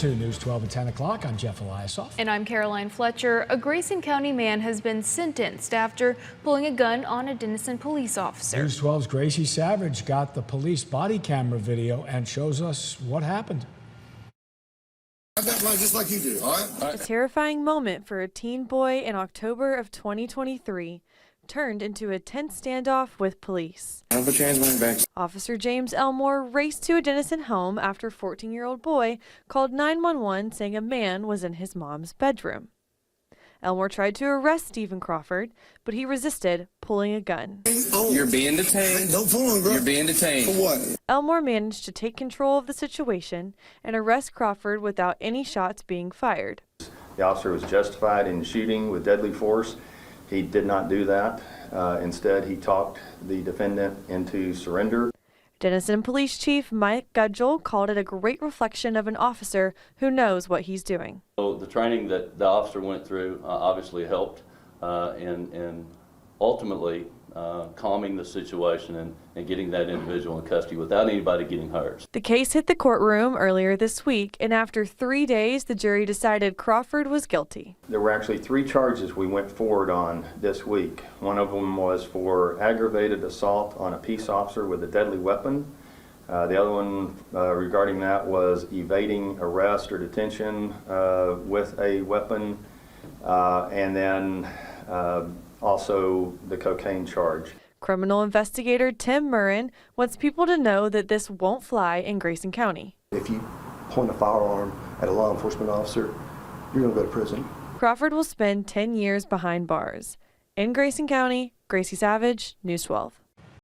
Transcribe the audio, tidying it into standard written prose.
to News 12 at 10 o'clock. I'm Jeff Eliasoff. And I'm Caroline Fletcher. A Grayson County man has been sentenced after pulling a gun on a Denison police officer. News 12's Gracie Savage got the police body camera video and shows us what happened. Just like you do, all right? A terrifying moment for a teen boy in October of 2023 turned into a tense standoff with police. Officer James Elmore raced to a Denison home after a 14-year-old boy called 911 saying a man was in his mom's bedroom. Elmore tried to arrest Stephen Crawford, but he resisted, pulling a gun. You're being detained. Don't pull him, bro. You're being detained. For what? Elmore managed to take control of the situation and arrest Crawford without any shots being fired. The officer was justified in shooting with deadly force. He did not do that. Instead, he talked the defendant into surrender. Denison Police Chief Mike Gudgel called it a great reflection of an officer who knows what he's doing. So the training that the officer went through obviously helped in ultimately calming the situation and getting that individual in custody without anybody getting hurt. The case hit the courtroom earlier this week, and after 3 days, the jury decided Crawford was guilty. There were actually 3 charges we went forward on this week. One of them was for aggravated assault on a peace officer with a deadly weapon. The other one regarding that was evading arrest or detention with a weapon, and then also the cocaine charge. Criminal investigator Tim Murrin wants people to know that this won't fly in Grayson County. If you point a firearm at a law enforcement officer, you're going to go to prison. Crawford will spend 10 years behind bars. In Grayson County, Gracie Savage, News 12.